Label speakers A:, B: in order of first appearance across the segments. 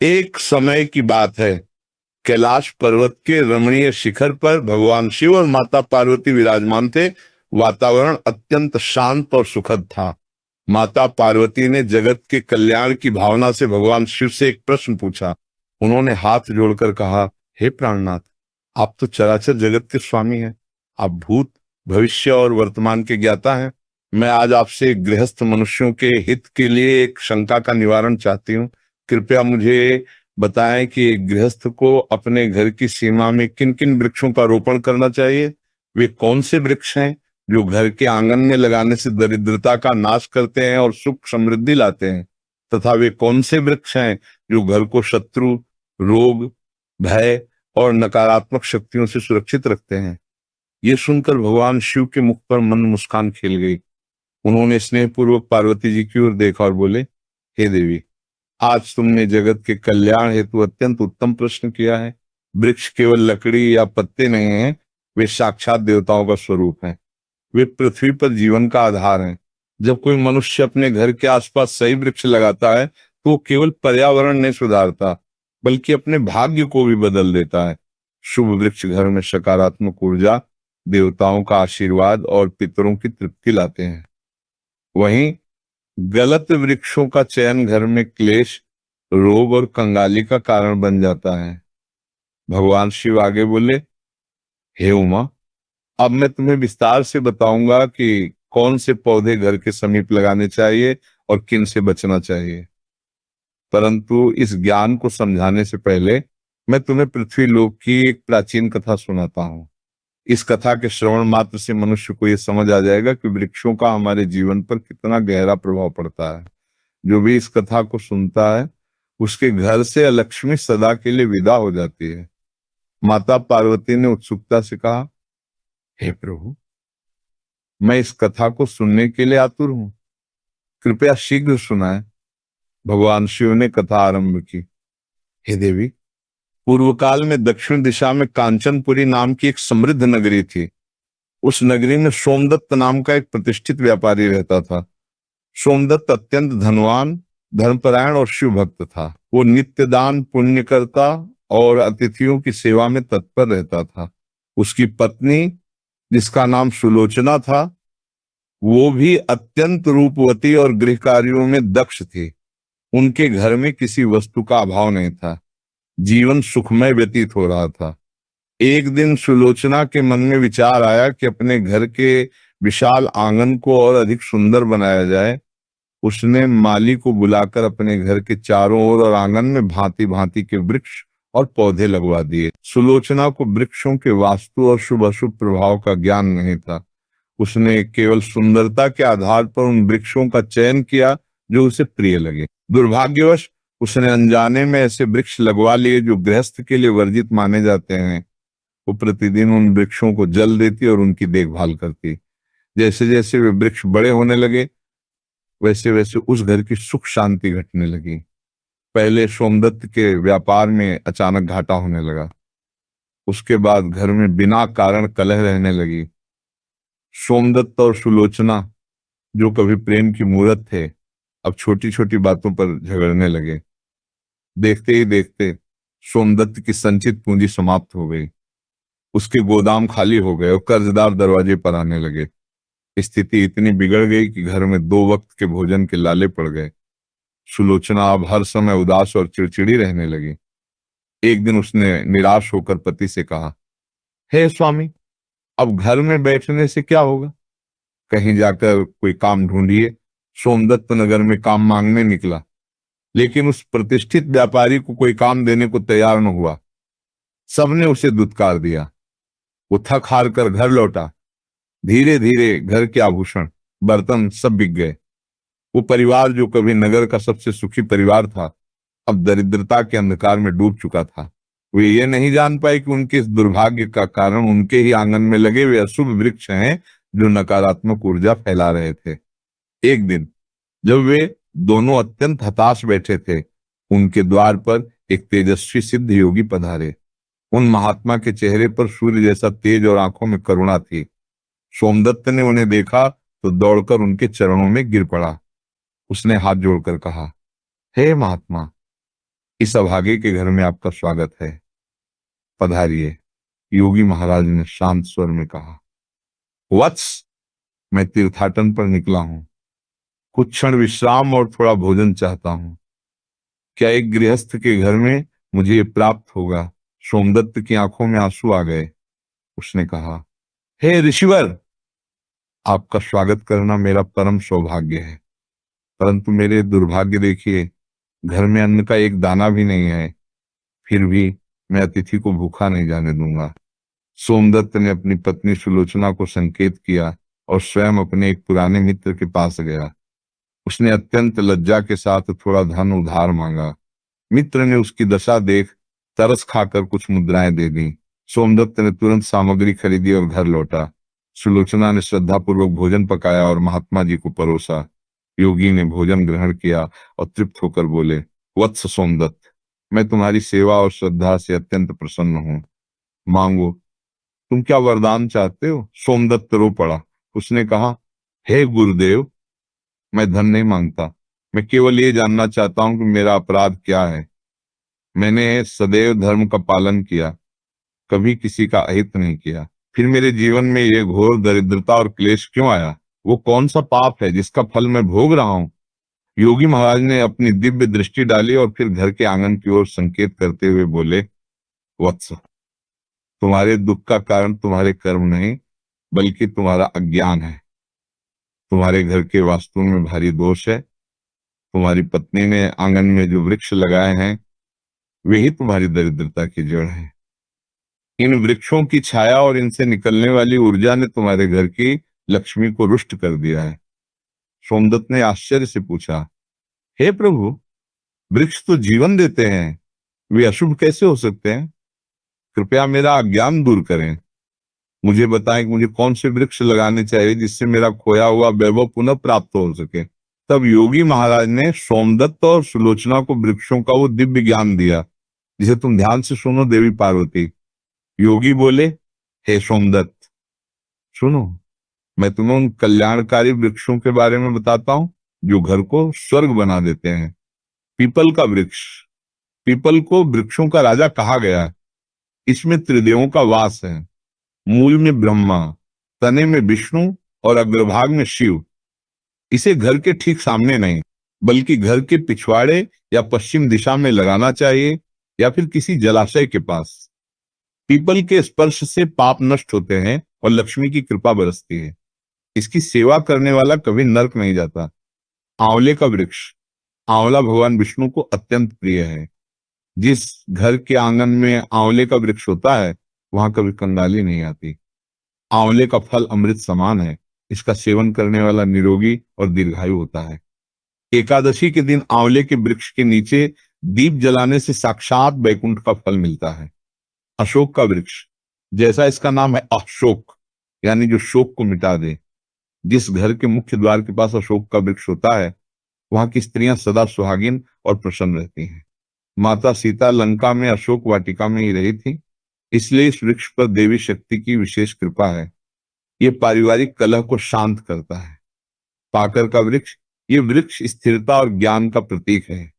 A: एक समय की बात है। कैलाश पर्वत के रमणीय शिखर पर भगवान शिव और माता पार्वती विराजमान थे। वातावरण अत्यंत शांत और सुखद था। माता पार्वती ने जगत के कल्याण की भावना से भगवान शिव से एक प्रश्न पूछा। उन्होंने हाथ जोड़कर कहा, हे प्राणनाथ, आप तो चराचर जगत के स्वामी हैं। आप भूत, भविष्य और वर्तमान के ज्ञाता हैं। मैं आज आपसे गृहस्थ मनुष्यों के हित के लिए एक शंका का निवारण चाहती हूँ। कृपया मुझे बताएं कि एक गृहस्थ को अपने घर की सीमा में किन किन वृक्षों का रोपण करना चाहिए। वे कौन से वृक्ष हैं जो घर के आंगन में लगाने से दरिद्रता का नाश करते हैं और सुख समृद्धि लाते हैं, तथा वे कौन से वृक्ष हैं जो घर को शत्रु, रोग, भय और नकारात्मक शक्तियों से सुरक्षित रखते हैं। ये सुनकर भगवान शिव के मुख पर मंद मुस्कान खिल गई। उन्होंने स्नेहपूर्वक पार्वती जी की ओर देखा और बोले, हे देवी, आज तुमने जगत के कल्याण हेतु अत्यंत उत्तम प्रश्न किया है। वृक्ष केवल लकड़ी या पत्ते नहीं हैं, वे साक्षात देवताओं का स्वरूप हैं। वे पृथ्वी पर जीवन का आधार हैं। जब कोई मनुष्य अपने घर के आसपास सही वृक्ष लगाता है तो वो केवल पर्यावरण नहीं सुधारता, बल्कि अपने भाग्य को भी बदल देता है। शुभ वृक्ष घर में सकारात्मक ऊर्जा, देवताओं का आशीर्वाद और पितरों की तृप्ति लाते हैं। वहीं गलत वृक्षों का चयन घर में क्लेश, रोग और कंगाली का कारण बन जाता है। भगवान शिव आगे बोले, हे उमा, अब मैं तुम्हें विस्तार से बताऊंगा कि कौन से पौधे घर के समीप लगाने चाहिए और किन से बचना चाहिए। परंतु इस ज्ञान को समझाने से पहले मैं तुम्हें पृथ्वी लोक की एक प्राचीन कथा सुनाता हूँ। इस कथा के श्रवण मात्र से मनुष्य को यह समझ आ जाएगा कि वृक्षों का हमारे जीवन पर कितना गहरा प्रभाव पड़ता है। जो भी इस कथा को सुनता है, उसके घर से लक्ष्मी सदा के लिए विदा हो जाती है। माता पार्वती ने उत्सुकता से कहा, हे प्रभु, मैं इस कथा को सुनने के लिए आतुर हूं। कृपया शीघ्र सुनाएं। भगवान शिव ने कथा आरंभ की। हे देवी, पूर्व काल में दक्षिण दिशा में कांचनपुरी नाम की एक समृद्ध नगरी थी। उस नगरी में सोमदत्त नाम का एक प्रतिष्ठित व्यापारी रहता था। सोमदत्त अत्यंत धनवान, धर्मपरायण और शिव भक्त था। वो नित्य दान पुण्य करता और अतिथियों की सेवा में तत्पर रहता था। उसकी पत्नी, जिसका नाम सुलोचना था, वो भी अत्यंत रूपवती और गृह कार्यों में दक्ष थी। उनके घर में किसी वस्तु का अभाव नहीं था। जीवन सुखमय व्यतीत हो रहा था। एक दिन सुलोचना के मन में विचार आया कि अपने घर के विशाल आंगन को और अधिक सुंदर बनाया जाए। उसने माली को बुलाकर अपने घर के चारों ओर और आंगन में भांति भांति के वृक्ष और पौधे लगवा दिए। सुलोचना को वृक्षों के वास्तु और शुभ अशुभ प्रभाव का ज्ञान नहीं था। उसने केवल सुंदरता के आधार पर उन वृक्षों का चयन किया जो उसे प्रिय लगे। दुर्भाग्यवश उसने अनजाने में ऐसे वृक्ष लगवा लिए जो गृहस्थ के लिए वर्जित माने जाते हैं। वो प्रतिदिन उन वृक्षों को जल देती और उनकी देखभाल करती। जैसे जैसे वे वृक्ष बड़े होने लगे, वैसे वैसे उस घर की सुख शांति घटने लगी। पहले सोमदत्त के व्यापार में अचानक घाटा होने लगा। उसके बाद घर में बिना कारण कलह रहने लगी। सोमदत्त और सुलोचना, जो कभी प्रेम की मूरत थे, अब छोटी छोटी बातों पर झगड़ने लगे। देखते ही देखते सोमदत्त की संचित पूंजी समाप्त हो गई। उसके गोदाम खाली हो गए और कर्जदार दरवाजे पर आने लगे। स्थिति इतनी बिगड़ गई कि घर में 2 वक्त के भोजन के लाले पड़ गए। सुलोचना अब हर समय उदास और चिड़चिड़ी रहने लगी। एक दिन उसने निराश होकर पति से कहा, हे स्वामी, अब घर में बैठने से क्या होगा? कहीं जाकर कोई काम ढूंढिए। सोमदत्त नगर में काम मांगने निकला, लेकिन उस प्रतिष्ठित व्यापारी को कोई काम देने को तैयार न हुआ। सबने उसे दुत्कार दिया। वो थक हार कर घर लौटा। धीरे धीरे घर के आभूषण, बर्तन सब बिक गए। वो परिवार, जो कभी नगर का सबसे सुखी परिवार था, अब दरिद्रता के अंधकार में डूब चुका था। वे ये नहीं जान पाए कि उनके इस दुर्भाग्य का कारण उनके ही आंगन में लगे वे अशुभ वृक्ष हैं जो नकारात्मक ऊर्जा फैला रहे थे। एक दिन जब वे दोनों अत्यंत हताश बैठे थे, उनके द्वार पर एक तेजस्वी सिद्ध योगी पधारे। उन महात्मा के चेहरे पर सूर्य जैसा तेज और आंखों में करुणा थी। सोमदत्त ने उन्हें देखा तो दौड़कर उनके चरणों में गिर पड़ा। उसने हाथ जोड़कर कहा, हे महात्मा, इस अभागे के घर में आपका स्वागत है, पधारिए। योगी महाराज ने शांत स्वर में कहा। वत्स, मैं तीर्थाटन पर निकला हूं, कुछ क्षण विश्राम और थोड़ा भोजन चाहता हूं। क्या एक गृहस्थ के घर में मुझे ये प्राप्त होगा? सोमदत्त की आंखों में आंसू आ गए। उसने कहा, हे ऋषिवर, आपका स्वागत करना मेरा परम सौभाग्य है, परंतु मेरे दुर्भाग्य देखिए, घर में अन्न का एक दाना भी नहीं है। फिर भी मैं अतिथि को भूखा नहीं जाने दूंगा। सोमदत्त ने अपनी पत्नी सुलोचना को संकेत किया और स्वयं अपने एक पुराने मित्र के पास गया। उसने अत्यंत लज्जा के साथ थोड़ा धन उधार मांगा। मित्र ने उसकी दशा देख तरस खाकर कुछ मुद्राएं दे दी। सोमदत्त ने तुरंत सामग्री खरीदी और घर लौटा। सुलोचना ने श्रद्धापूर्वक भोजन पकाया और महात्मा जी को परोसा। योगी ने भोजन ग्रहण किया और तृप्त होकर बोले, वत्स सोमदत्त, मैं तुम्हारी सेवा और श्रद्धा से अत्यंत प्रसन्न हूं। मांगो, तुम क्या वरदान चाहते हो? सोमदत्त रो पड़ा। उसने कहा, हे गुरुदेव, मैं धन नहीं मांगता, मैं केवल ये जानना चाहता हूं कि मेरा अपराध क्या है। मैंने सदैव धर्म का पालन किया, कभी किसी का अहित नहीं किया, फिर मेरे जीवन में ये घोर दरिद्रता और क्लेश क्यों आया? वो कौन सा पाप है जिसका फल मैं भोग रहा हूं? योगी महाराज ने अपनी दिव्य दृष्टि डाली और फिर घर के आंगन की ओर संकेत करते हुए बोले, वत्स, तुम्हारे दुख का कारण तुम्हारे कर्म नहीं, बल्कि तुम्हारा अज्ञान है। तुम्हारे घर के वास्तु में भारी दोष है। तुम्हारी पत्नी ने आंगन में जो वृक्ष लगाए हैं, वे ही तुम्हारी दरिद्रता की जड़ है। इन वृक्षों की छाया और इनसे निकलने वाली ऊर्जा ने तुम्हारे घर की लक्ष्मी को रुष्ट कर दिया है। सोमदत्त ने आश्चर्य से पूछा, हे प्रभु, वृक्ष तो जीवन देते हैं, वे अशुभ कैसे हो सकते हैं? कृपया मेरा अज्ञान दूर करें। मुझे बताएं कि मुझे कौन से वृक्ष लगाने चाहिए जिससे मेरा खोया हुआ वैभव पुनः प्राप्त हो सके। तब योगी महाराज ने सोमदत्त और सुलोचना को वृक्षों का वो दिव्य ज्ञान दिया जिसे तुम ध्यान से सुनो देवी पार्वती। योगी बोले, हे सोमदत्त, सुनो, मैं तुम्हें उन कल्याणकारी वृक्षों के बारे में बताता हूं जो घर को स्वर्ग बना देते हैं। पीपल का वृक्ष, पीपल को वृक्षों का राजा कहा गया है। इसमें त्रिदेवों का वास है। मूल में ब्रह्मा, तने में विष्णु और अग्रभाग में शिव। इसे घर के ठीक सामने नहीं, बल्कि घर के पिछवाड़े या पश्चिम दिशा में लगाना चाहिए, या फिर किसी जलाशय के पास। पीपल के स्पर्श से पाप नष्ट होते हैं और लक्ष्मी की कृपा बरसती है। इसकी सेवा करने वाला कभी नरक नहीं जाता। आंवले का वृक्ष, आंवला भगवान विष्णु को अत्यंत प्रिय है। जिस घर के आंगन में आंवले का वृक्ष होता है, वहां कभी कंगाली नहीं आती। आंवले का फल अमृत समान है। इसका सेवन करने वाला निरोगी और दीर्घायु होता है। एकादशी के दिन आंवले के वृक्ष के नीचे दीप जलाने से साक्षात वैकुंठ का फल मिलता है। अशोक का वृक्ष, जैसा इसका नाम है अशोक, यानी जो शोक को मिटा दे। जिस घर के मुख्य द्वार के पास अशोक का वृक्ष होता है, वहां की स्त्रियां सदा सुहागिन और प्रसन्न रहती हैं। माता सीता लंका में अशोक वाटिका में ही रही थी, इसलिए इस वृक्ष पर देवी शक्ति की विशेष कृपा है। ये पारिवारिक कलह को शांत करता है। पाकर का वृक्ष, ये वृक्ष स्थिरता और ज्ञान का प्रतीक है।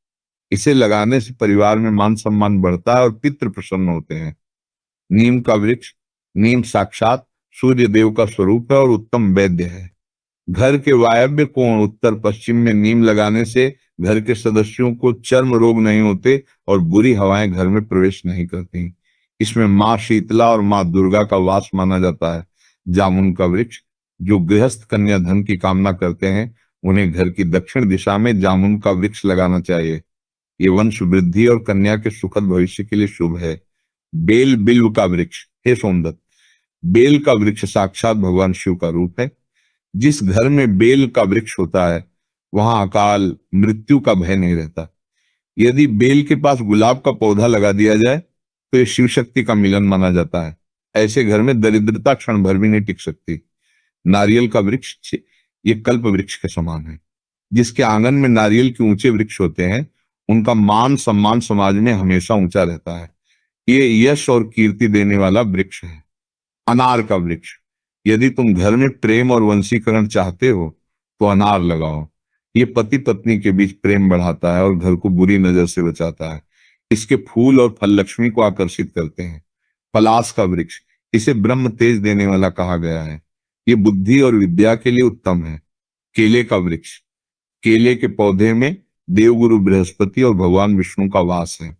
A: इसे लगाने से परिवार में मान सम्मान बढ़ता है और पितृ प्रसन्न होते हैं। नीम का वृक्ष, नीम साक्षात सूर्य देव का स्वरूप है और उत्तम वैद्य है। घर के वायव्य कोण उत्तर पश्चिम में नीम लगाने से घर के सदस्यों को चर्म रोग नहीं होते और बुरी हवाएं घर में प्रवेश नहीं करती। इसमें माँ शीतला और माँ दुर्गा का वास माना जाता है। जामुन का वृक्ष, जो गृहस्थ कन्या धन की कामना करते हैं, उन्हें घर की दक्षिण दिशा में जामुन का वृक्ष लगाना चाहिए। ये वंश वृद्धि और कन्या के सुखद भविष्य के लिए शुभ है। बेल बिल्व का वृक्ष, हे सोमदत्त, बेल का वृक्ष साक्षात भगवान शिव का रूप है। जिस घर में बेल का वृक्ष होता है, वहां अकाल मृत्यु का भय नहीं रहता। यदि बेल के पास गुलाब का पौधा लगा दिया जाए तो ये शिव शक्ति का मिलन माना जाता है। ऐसे घर में दरिद्रता क्षण भर भी नहीं टिक सकती। नारियल का वृक्ष, ये कल्प वृक्ष के समान है। जिसके आंगन में नारियल के ऊंचे वृक्ष होते हैं, उनका मान सम्मान समाज में हमेशा ऊंचा रहता है। ये यश और कीर्ति देने वाला वृक्ष है। अनार का वृक्ष, यदि तुम घर में प्रेम और वंशीकरण चाहते हो तो अनार लगाओ। ये पति पत्नी के बीच प्रेम बढ़ाता है और घर को बुरी नजर से बचाता है। इसके फूल और फल लक्ष्मी को आकर्षित करते हैं। पलाश का वृक्ष, इसे ब्रह्म तेज देने वाला कहा गया है। ये बुद्धि और विद्या के लिए उत्तम है। केले का वृक्ष, केले के पौधे में देवगुरु बृहस्पति और भगवान विष्णु का वास है।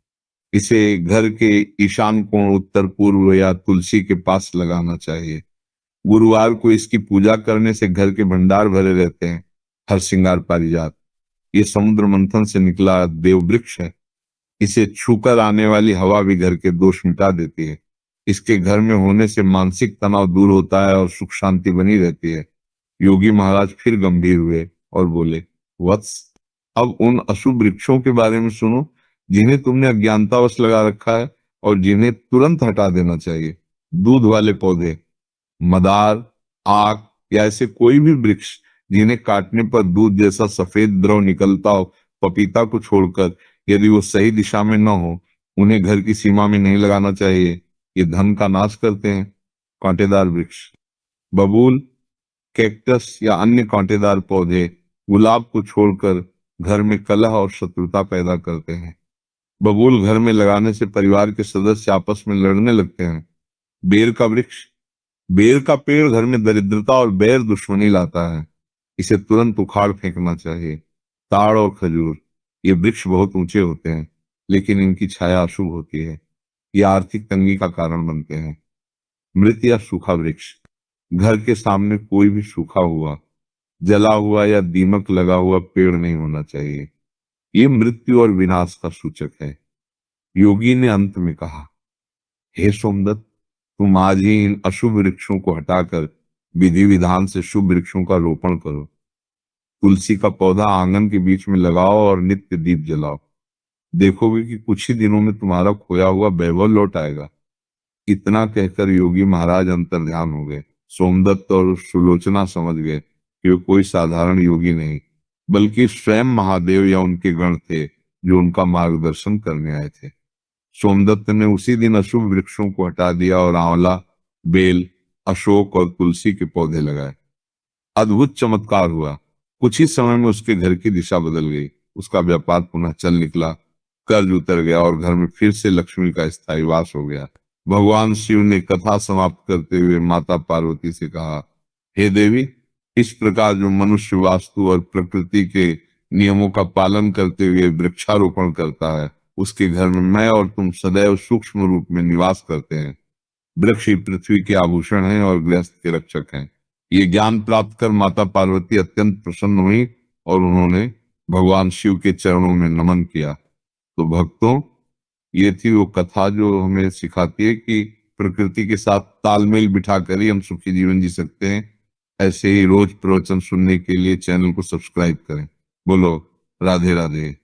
A: इसे घर के ईशान कोण, उत्तर पूर्व या तुलसी के पास लगाना चाहिए। गुरुवार को इसकी पूजा करने से घर के भंडार भरे रहते हैं। हरसिंगार पारिजात, ये समुद्र मंथन से निकला देव वृक्ष है। इसे छूकर आने वाली हवा भी घर के दोष मिटा देती है। इसके घर में होने से मानसिक तनाव दूर होता है और सुख शांति बनी रहती है। योगी महाराज फिर गंभीर हुए और बोले, वत्स, अब उन अशुभ वृक्षों के बारे में सुनो जिन्हें तुमने अज्ञानतावश लगा रखा है और जिन्हें तुरंत हटा देना चाहिए। दूध वाले पौधे, मदार, आक या ऐसे कोई भी वृक्ष जिन्हें काटने पर दूध जैसा सफेद द्रव निकलता हो, पपीता को छोड़कर, यदि वो सही दिशा में न हो, उन्हें घर की सीमा में नहीं लगाना चाहिए। ये धन का नाश करते हैं। कांटेदार वृक्ष, बबूल, कैक्टस या अन्य कांटेदार पौधे गुलाब को छोड़कर घर में कलह और शत्रुता पैदा करते हैं। बबूल घर में लगाने से परिवार के सदस्य आपस में लड़ने लगते हैं। बेर का वृक्ष, बेर का पेड़ घर में दरिद्रता और बैर दुश्मनी लाता है। इसे तुरंत उखाड़ फेंकना चाहिए। ताड़ और खजूर, ये वृक्ष बहुत ऊंचे होते हैं, लेकिन इनकी छाया अशुभ होती है। ये आर्थिक तंगी का कारण बनते हैं। मृत या सूखा वृक्ष, घर के सामने कोई भी सूखा हुआ, जला हुआ या दीमक लगा हुआ पेड़ नहीं होना चाहिए। ये मृत्यु और विनाश का सूचक है। योगी ने अंत में कहा, हे सोमदत्त, तुम आज ही इन अशुभ वृक्षों को हटाकर विधि विधान से शुभ वृक्षों का रोपण करो। तुलसी का पौधा आंगन के बीच में लगाओ और नित्य दीप जलाओ। देखोगे कि कुछ ही दिनों में तुम्हारा खोया हुआ वैभव लौट आएगा। इतना कहकर योगी महाराज अंतर ध्यान हो गए। सोमदत्त और सुलोचना समझ गए कि वे कोई साधारण योगी नहीं, बल्कि स्वयं महादेव या उनके गण थे जो उनका मार्गदर्शन करने आए थे। सोमदत्त ने उसी दिन अशुभ वृक्षों को हटा दिया और आंवला, बेल, अशोक और तुलसी के पौधे लगाए। अद्भुत चमत्कार हुआ। कुछ ही समय में उसके घर की दिशा बदल गई। उसका व्यापार पुनः चल निकला, कर्ज उतर गया और घर में फिर से लक्ष्मी का स्थायी वास हो गया। भगवान शिव ने कथा समाप्त करते हुए माता पार्वती से कहा, हे देवी, इस प्रकार जो मनुष्य वास्तु और प्रकृति के नियमों का पालन करते हुए वृक्षारोपण करता है, उसके घर में मैं और तुम सदैव सूक्ष्म रूप में निवास करते हैं। वृक्ष ही पृथ्वी के आभूषण हैं और गृहस्थ के रक्षक हैं। ये ज्ञान प्राप्त कर माता पार्वती अत्यंत प्रसन्न हुई और उन्होंने भगवान शिव के चरणों में नमन किया। तो भक्तों, ये थी वो कथा जो हमें सिखाती है कि प्रकृति के साथ तालमेल बिठाकर ही हम सुखी जीवन जी सकते हैं। ऐसे ही रोज प्रवचन सुनने के लिए चैनल को सब्सक्राइब करें। बोलो राधे राधे।